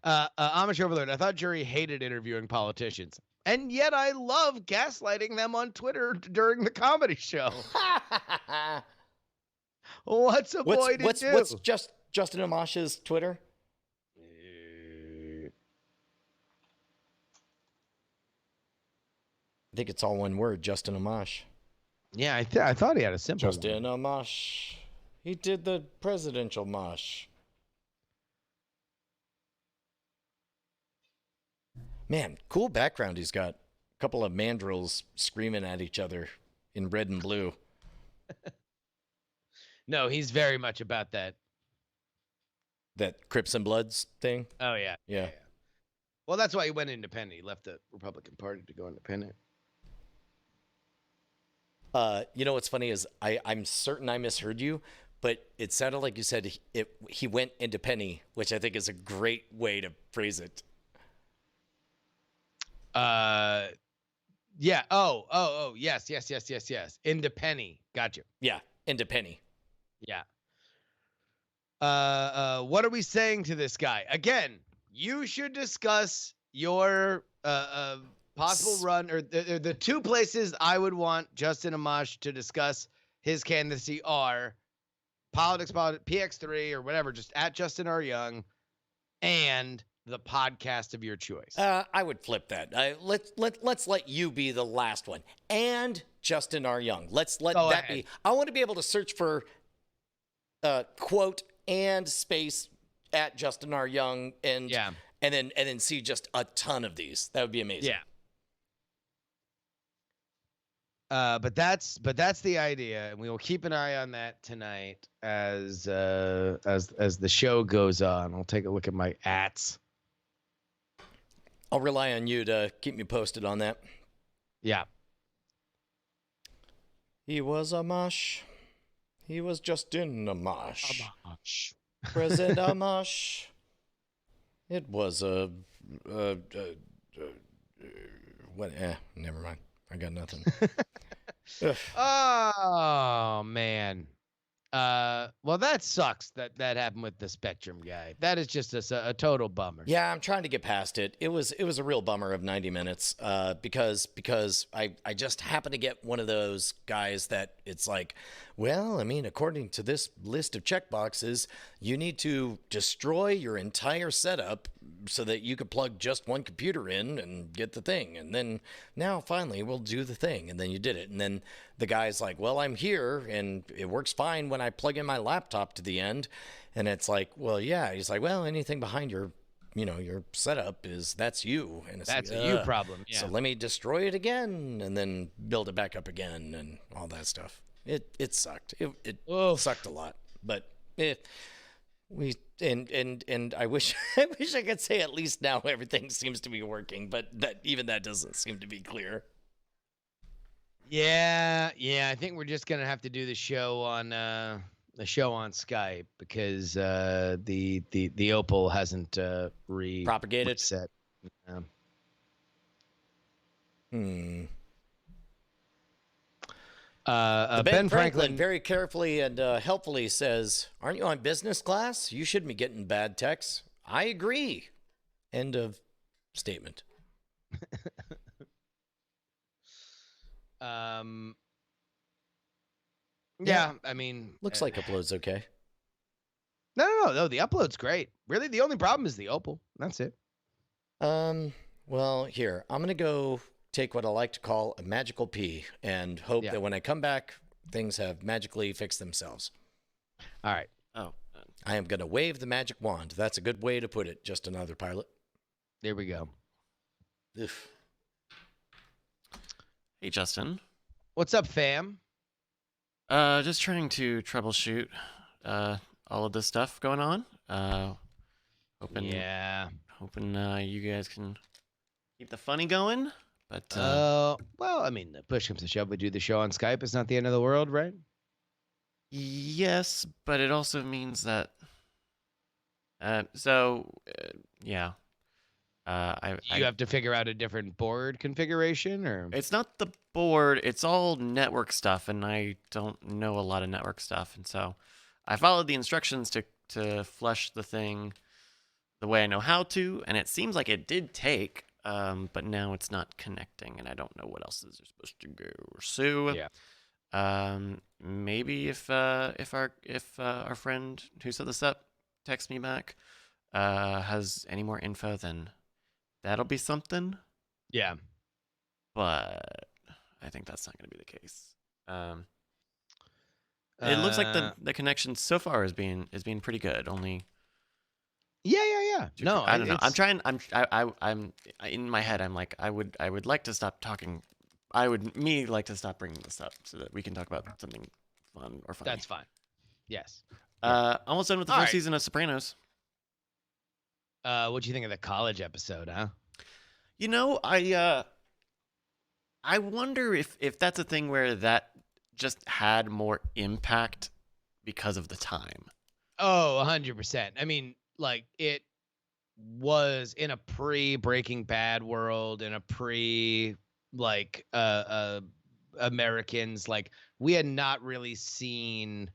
Amish Overlord, I thought Jury hated interviewing politicians, and yet I love gaslighting them on Twitter during the comedy show. What's a boy to do? What's Justin Amash's Twitter? I think it's all one word, Justin Amash. Yeah, I thought he had a simple Justin Amash. He did the presidential mosh. Man, cool background he's got. A couple of mandrills screaming at each other in red and blue. No, he's very much about that. That Crips and Bloods thing? Oh, yeah. Yeah. Well, that's why he went independent. He left the Republican Party to go independent. You know what's funny is I'm certain I misheard you, but it sounded like you said he went independent, which I think is a great way to phrase it. Yeah. Oh. Yes. Independent. Gotcha. Yeah. Independent. Yeah. What are we saying to this guy? Again, you should discuss your possible run, or the two places I would want Justin Amash to discuss his candidacy are politics, PX3 or whatever, just at Justin R. Young, and the podcast of your choice. I would flip that. Let's let you be the last one, and Justin R. Young. Let's let that be. I want to be able to search for quote and space at Justin R. Young and then see just a ton of these. That would be amazing. Yeah. But that's the idea, and we will keep an eye on that tonight as the show goes on. I'll take a look at my ats. I'll rely on you to keep me posted on that. Yeah. He was a mush. He was just in a mush. Amash. Present a mush. It was what? Never mind. I got nothing. Ugh. Oh man. Well, that sucks that happened with the Spectrum guy. That is just a total bummer. Yeah, I'm trying to get past it. It was a real bummer of 90 minutes because I just happened to get one of those guys that it's like, well, I mean, according to this list of checkboxes, you need to destroy your entire setup so that you could plug just one computer in and get the thing. And then now finally we'll do the thing. And then you did it. And then the guy's like, well, I'm here and it works fine when I plug in my laptop to the end. And it's like, well, yeah. He's like, well, anything behind your setup that's you. And it's That's like, a you problem. Yeah. So let me destroy it again and then build it back up again and all that stuff. It sucked. It sucked a lot. But we and I wish I could say at least now everything seems to be working, but that doesn't seem to be clear. Yeah. I think we're just gonna have to do the show on Skype because the Opal hasn't Propagated. reset. Ben Franklin very carefully and helpfully says, "Aren't you on business class? You shouldn't be getting bad texts." I agree. End of statement. Yeah, I mean, Looks like upload's okay. No. The upload's great. Really, the only problem is the Opal. That's it. Well, here, I'm going to go take what I like to call a magical pee and hope that when I come back, things have magically fixed themselves. All right. Oh. I am going to wave the magic wand. That's a good way to put it. Just another pilot. There we go. Oof. Hey, Justin. What's up, fam? Just trying to troubleshoot all of this stuff going on. Hoping you guys can keep the funny going. But well, I mean, the push comes to shove, we do the show on Skype. It's not the end of the world, right? yes, but it also means that. Yeah. You have to figure out a different board configuration, or It's not the board. It's all network stuff, and I don't know a lot of network stuff, and so I followed the instructions to flush the thing the way I know how to, and it seems like it did take, but now it's not connecting, and I don't know what else is supposed to go. So, maybe if our friend who set this up texts me back, has any more info, then that'll be something. Yeah. But I think that's not going to be the case. It looks like the connection so far is being pretty good. Only. Yeah. No, I don't know. I'm trying. I'm in my head. I'm like, I would like to stop talking. I would like to stop bringing this up so that we can talk about something fun or funny. That's fine. Yes. Almost done with the first season of Sopranos. What'd you think of the college episode, huh? You know, I wonder if that's a thing where that just had more impact because of the time. Oh, 100%. I mean, like, it was in a pre-Breaking Bad world, in a like Americans, like, we had not really seen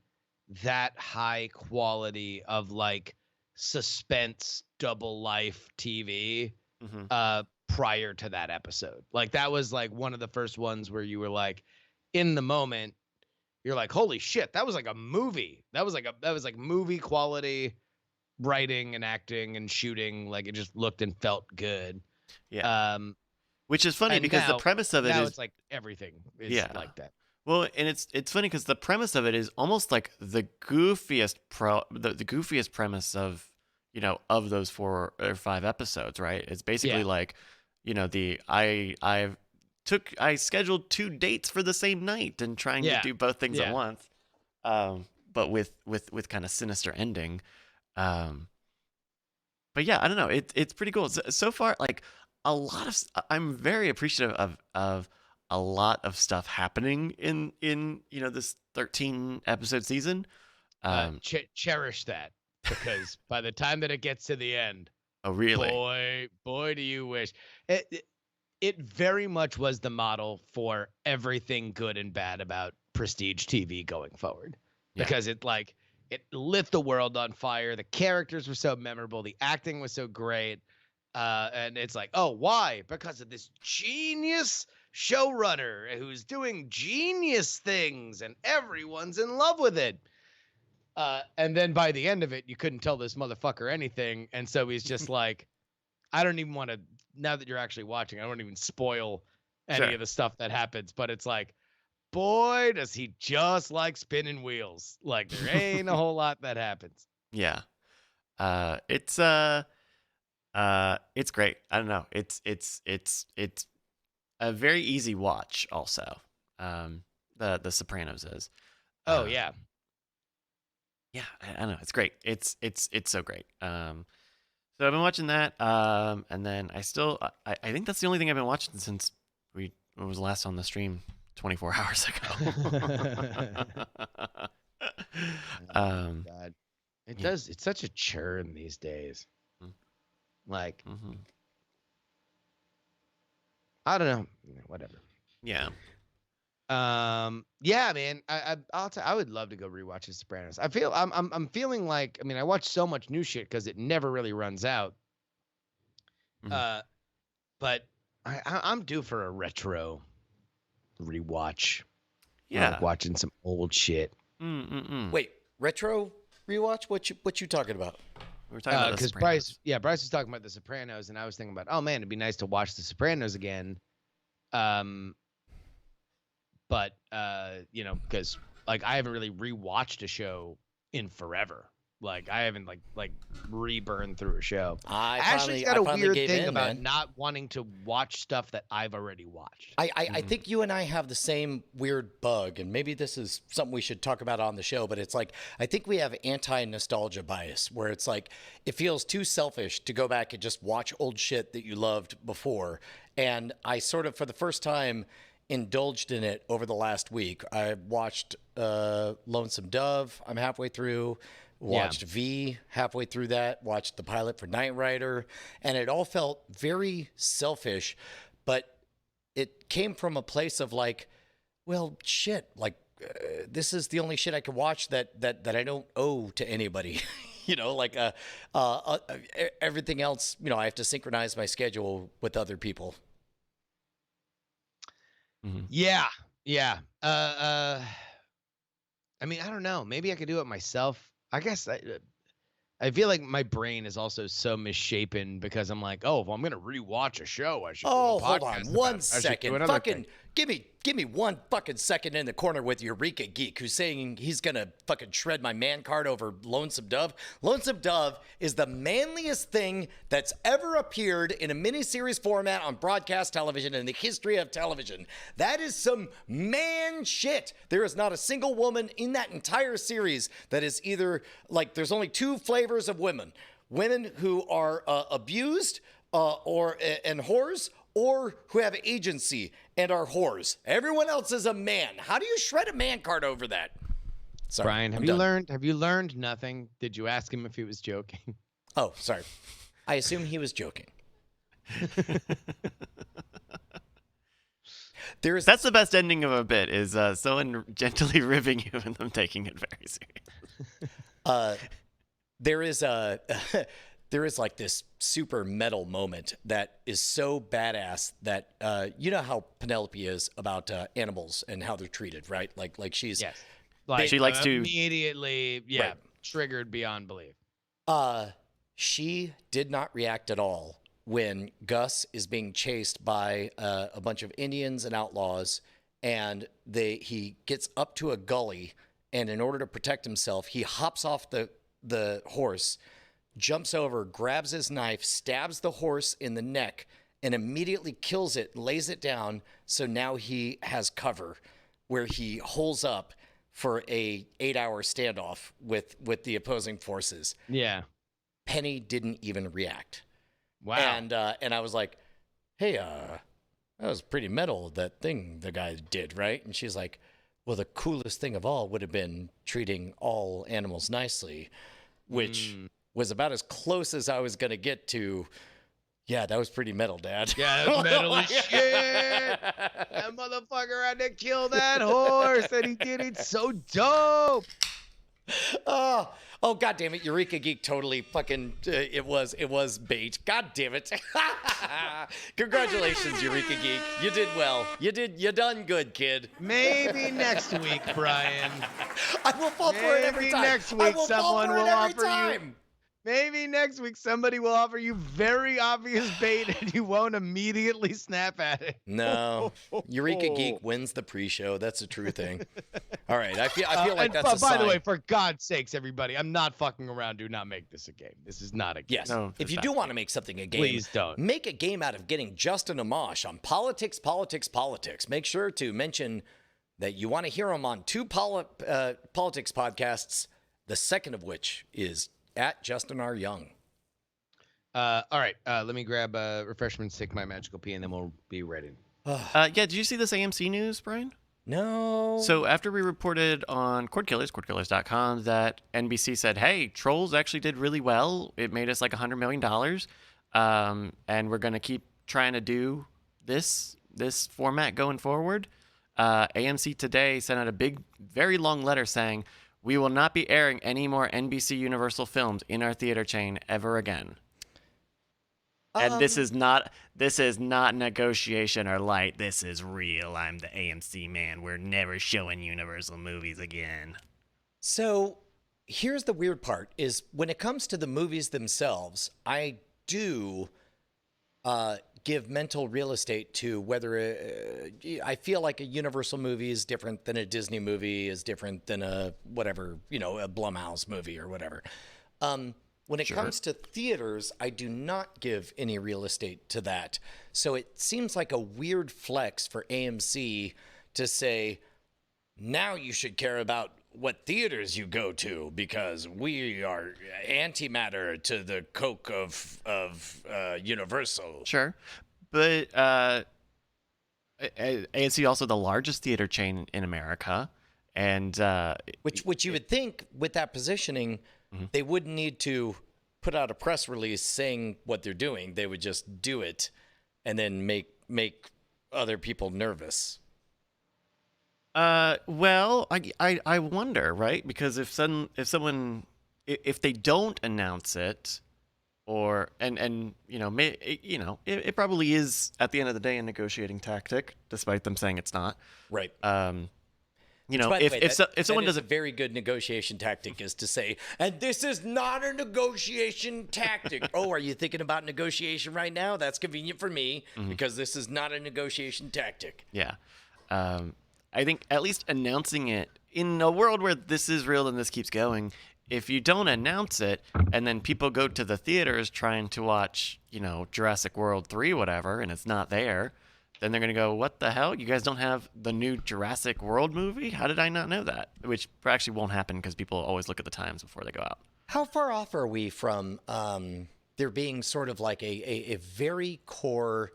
that high quality of, like, suspense double life TV prior to that episode. Like, that was like one of the first ones where you were like, in the moment, you're like, holy shit, that was like a movie. That was like movie quality writing and acting and shooting. Like, it just looked and felt good. Yeah. Which is funny because the premise of it is it's like everything is like that. Well, and it's funny because the premise of it is almost like the goofiest the goofiest premise of those 4 or 5 episodes, right? It's basically like, I scheduled 2 dates for the same night and trying to do both things at once, but with kind of sinister ending. But yeah, I don't know. It's pretty cool so far. Like, a lot of I'm very appreciative of a lot of stuff happening in this 13 episode season. Cherish that, because by the time that it gets to the end, oh really? boy, do you wish it very much was the model for everything good and bad about prestige TV going forward, because it lit the world on fire. The characters were so memorable, the acting was so great, and it's like, oh, why? Because of this genius showrunner who's doing genius things, and everyone's in love with it. And then by the end of it, you couldn't tell this motherfucker anything. And so he's just like, I don't even want to, now that you're actually watching, I won't even spoil any of the stuff that happens. But it's like, boy, does he just like spinning wheels. Like, there ain't a whole lot that happens. Yeah. It's great. I don't know. It's a very easy watch also. The Sopranos is. Oh, yeah. Yeah, I don't know. It's great. It's so great. So I've been watching that, and then I think that's the only thing I've been watching since it was last on the stream 24 hours ago. God. It does. It's such a churn these days. Like, I don't know. Whatever. Yeah. Yeah, man. I would love to go rewatch The Sopranos. I'm feeling like, I mean, I watch so much new shit because it never really runs out. But I'm due for a retro rewatch. Yeah, like watching some old shit. Wait, retro rewatch? What you talking about? We were talking about because Bryce was talking about The Sopranos, and I was thinking about, oh man, it'd be nice to watch The Sopranos again. But because like I haven't really rewatched a show in forever. Like I haven't like reburned through a show. Ashley's got a weird thing about not wanting to watch stuff that I've already watched. I think you and I have the same weird bug, and maybe this is something we should talk about on the show, but it's like I think we have anti-nostalgia bias, where it's like it feels too selfish to go back and just watch old shit that you loved before. And I sort of, for the first time, indulged in it over the last week. I watched Lonesome Dove. I'm halfway through. Watched V halfway through that. Watched the pilot for Knight Rider, and it all felt very selfish, but it came from a place of like, well, shit. Like this is the only shit I can watch that I don't owe to anybody. Like everything else. I have to synchronize my schedule with other people. Yeah. I mean, I don't know. Maybe I could do it myself. I guess I feel like my brain is also so misshapen because I'm like, oh, if I'm gonna rewatch a show, I should. Oh, hold on, 1 second. Fucking give me 1 fucking second in the corner with Eureka Geek, who's saying he's gonna fucking shred my man card over Lonesome Dove. Lonesome Dove is the manliest thing that's ever appeared in a miniseries format on broadcast television in the history of television. That is some man shit. There is not a single woman in that entire series that is either like. There's only 2 flavors of women who are abused and whores, or who have agency and are whores. Everyone else is a man. How do you shred a man card over that? Sorry, Brian, have you learned nothing? Did you ask him if he was joking? Oh, sorry. I assume he was joking. That's the best ending of a bit, is someone gently ribbing you and them taking it very serious. There is like this super metal moment that is so badass that you know how Penelope is about animals and how they're treated, right? Like she's she likes to immediately triggered beyond belief. She did not react at all when Gus is being chased by a bunch of Indians and outlaws, and he gets up to a gully, and in order to protect himself, he hops off the horse, jumps over, grabs his knife, stabs the horse in the neck, and immediately kills it, lays it down. So now he has cover where he holes up for a 8-hour standoff with the opposing forces. Yeah. Penny didn't even react. Wow. And I was like, hey, that was pretty metal, that thing the guy did, right? And she's like, well, the coolest thing of all would have been treating all animals nicely, which was about as close as I was going to get to, yeah, that was pretty metal, Dad. Yeah, that's metal as shit. That motherfucker had to kill that horse, and he did it so dope. Oh, God damn it. Eureka Geek totally fucking, it was bait. God damn it. Congratulations, Eureka Geek. You did well. You done good, kid. Maybe next week, Brian. I will fall for it every time. Next week, someone will offer you. you. Maybe next week somebody will offer you very obvious bait and you won't immediately snap at it. No. Eureka Geek wins the pre-show. That's a true thing. All right. I feel like that's a By sign. the way, for God's sakes, everybody, I'm not fucking around. Do not make this a game. This is not a game. Yes. No, if you do want to make something a game, please don't. Make a game out of getting Justin Amash on politics. Make sure to mention that you want to hear him on two politics podcasts, the second of which is at Justin R. Young. All right. Let me grab a refreshment, stick my magical pea, and then we'll be ready. Yeah, did you see this AMC news, Brian? No. So after we reported on cordkillers.com, that NBC said, hey, Trolls actually did really well. It made us like $100 million. And we're going to keep trying to do this format going forward. AMC today sent out a big, very long letter saying, we will not be airing any more NBC Universal films in our theater chain ever again. And this is not negotiation or light. This is real. I'm the AMC man. We're never showing Universal movies again. So here's the weird part is when it comes to the movies themselves, I do give mental real estate to whether I feel like a Universal movie is different than a Disney movie is different than a whatever, a Blumhouse movie or whatever. When it comes to theaters, I do not give any real estate to that. So it seems like a weird flex for AMC to say, now you should care about what theaters you go to because we are antimatter to the Coke of Universal. Sure. But AMC also the largest theater chain in America. And which you would think with that positioning, they wouldn't need to put out a press release saying what they're doing. They would just do it and then make other people nervous. Well, I wonder, right? Because if they don't announce it, it probably is at the end of the day a negotiating tactic, despite them saying it's not. Right. If someone does a very good negotiation tactic is to say, and this is not a negotiation tactic. Oh, are you thinking about negotiation right now? That's convenient for me because this is not a negotiation tactic. Yeah. I think at least announcing it in a world where this is real and this keeps going, if you don't announce it and then people go to the theaters trying to watch, Jurassic World 3, whatever, and it's not there, then they're going to go, what the hell? You guys don't have the new Jurassic World movie? How did I not know that? Which actually won't happen because people always look at the times before they go out. How far off are we from there being sort of like a very core,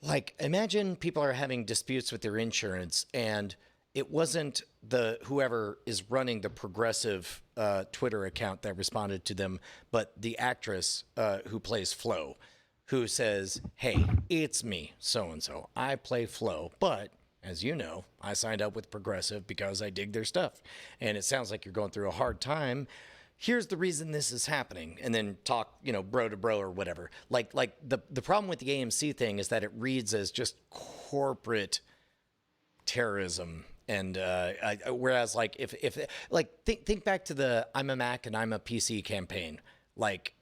like imagine people are having disputes with their insurance and it wasn't whoever is running the Progressive Twitter account that responded to them, but the actress who plays Flo, who says, hey, it's me, so-and-so. I play Flo, but as you know, I signed up with Progressive because I dig their stuff. And it sounds like you're going through a hard time. Here's the reason this is happening. And then talk, bro to bro or whatever. Like the problem with the AMC thing is that it reads as just corporate terrorism. And whereas like think back to the I'm a Mac and I'm a PC campaign. Like,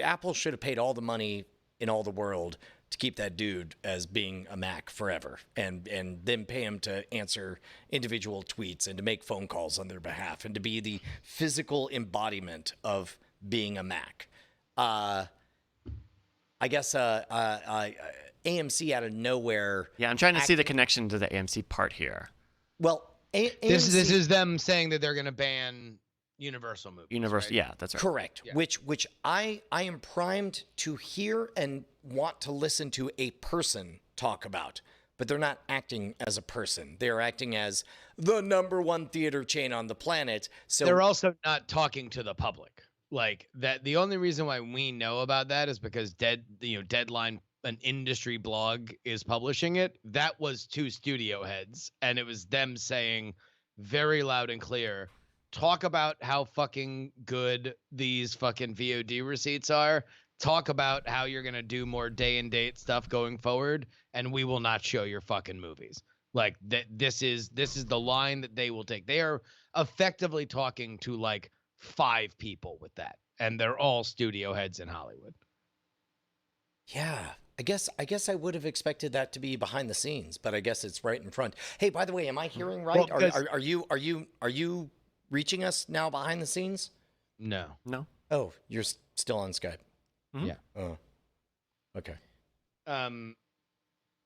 Apple should have paid all the money in all the world to keep that dude as being a Mac forever and then pay him to answer individual tweets and to make phone calls on their behalf and to be the physical embodiment of being a Mac. I guess AMC out of nowhere. Yeah, I'm trying to see the connection to the AMC part here. Well, this is them saying that they're going to ban Universal movies. Universal, right? yeah, that's right. Correct. Yeah. Which I am primed to hear and want to listen to a person talk about, but they're not acting as a person. They're acting as the #1 theater chain on the planet. So They're also not talking to the public. Like that. The only reason why we know about that is because Deadline, an industry blog, is publishing it. That was 2 studio heads, and it was them saying very loud and clear, talk about how fucking good these fucking VOD receipts are. Talk about how you're gonna do more day and date stuff going forward, and we will not show your fucking movies. Like that. This is the line that they will take. They are effectively talking to like 5 people with that, and they're all studio heads in Hollywood. yeah, I guess I would have expected that to be behind the scenes, but I guess it's right in front. Hey, by the way, am I hearing right? Well, because- Are you reaching us now behind the scenes? No. Oh, you're still on Skype. Mhm. Yeah. Oh, okay.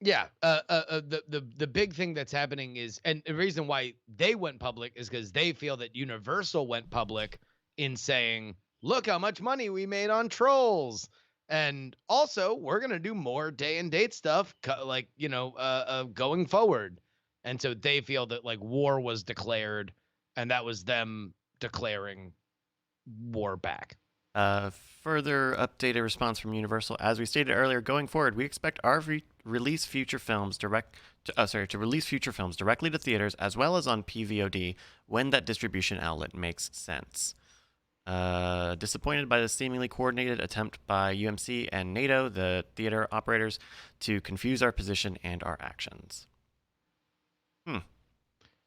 Yeah. The big thing that's happening is, and the reason why they went public is because they feel that Universal went public in saying, look how much money we made on Trolls. And also, we're going to do more day and date stuff, going forward. And so they feel that like war was declared, and that was them declaring war back. Further updated response from Universal. As we stated earlier, going forward, we expect our release future films to release future films directly to theaters as well as on PVOD when that distribution outlet makes sense. Disappointed by the seemingly coordinated attempt by UMC and NATO, the theater operators, to confuse our position and our actions.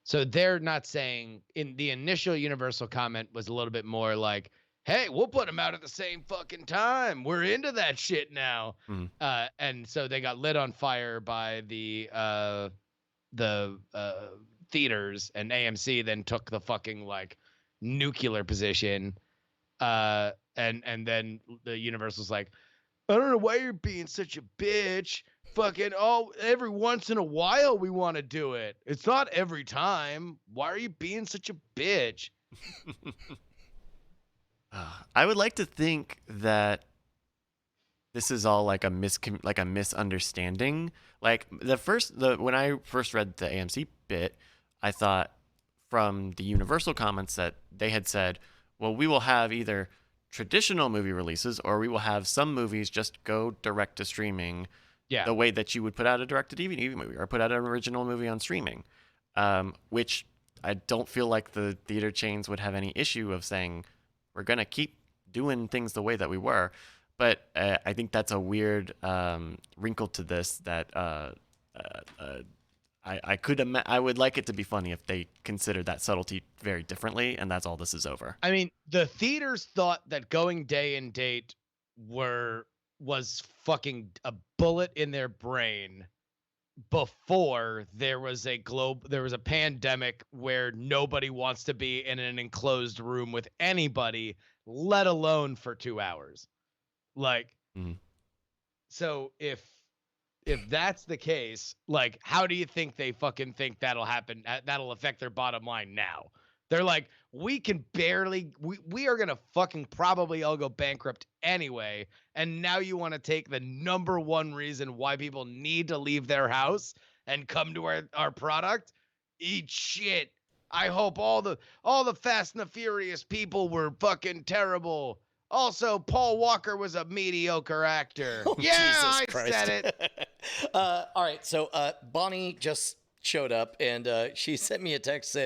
So they're not saying, in the initial Universal comment was a little bit more like, hey, we'll put them out at the same fucking time. We're into that shit now. Mhm. And so they got lit on fire by the theaters, and AMC then took the fucking like nuclear position. And then the Universal's like, I don't know why you're being such a bitch. Fucking every once in a while we want to do it. It's not every time. Why are you being such a bitch? I would like to think that this is all like a misunderstanding. Like when I first read the AMC bit, I thought from the Universal comments that they had said, well, we will have either traditional movie releases or we will have some movies just go direct to streaming. Yeah. The way that you would put out a direct-to-DVD movie or put out an original movie on streaming, which I don't feel like the theater chains would have any issue of saying we're going to keep doing things the way that we were. But I think that's a weird wrinkle to this that I would like it to be funny if they considered that subtlety very differently, and that's all this is over. I mean, the theaters thought that going day and date was fucking a bullet in their brain before there was a pandemic where nobody wants to be in an enclosed room with anybody, let alone for 2 hours. Like, So if that's the case, like, how do you think they fucking think that'll happen? That'll affect their bottom line now. They're like, we are going to fucking probably all go bankrupt anyway. And now you want to take the #1 reason why people need to leave their house and come to our product? Eat shit. I hope all the Fast and the Furious people were fucking terrible. Also, Paul Walker was a mediocre actor. Oh, yeah, Jesus I Christ. said it. All right, so Bonnie just showed up, and she sent me a text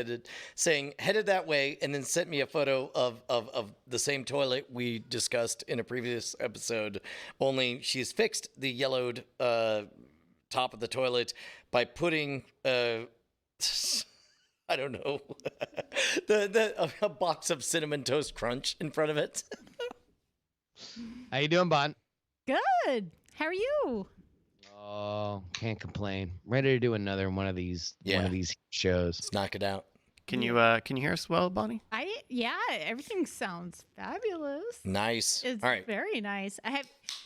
saying, headed that way, and then sent me a photo of the same toilet we discussed in a previous episode, only she's fixed the yellowed top of the toilet by putting... I don't know, a box of Cinnamon Toast Crunch in front of it. How you doing, Bon? Good. How are you? Oh, can't complain. Ready to do another one of these shows. Let's knock it out. Can you hear us well, Bonnie? Everything sounds fabulous. Nice. It's all right. very nice.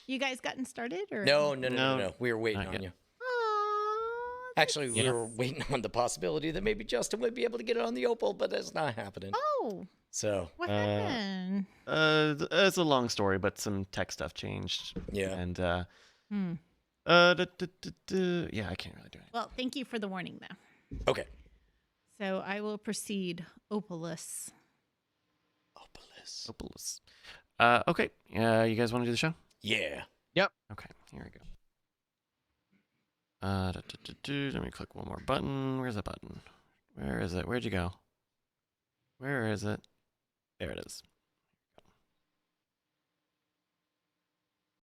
You guys gotten started or No. We were waiting Not on yet. you. Aw, Actually, we Yeah. were waiting on the possibility that maybe Justin would be able to get it on the Opal, but that's not happening. Oh, So, what Uh, happened? It's a long story, but some tech stuff changed. yeah. And Hmm. yeah, I can't really do it. Well, thank you for the warning, though. Okay. So I will proceed. Opalus. Opalus. Opalus. Okay. You guys want to do the show? Yeah. Okay, here we go. Let me click one more button. Where's the button? Where is it? Where'd you go? Where is it? There it is.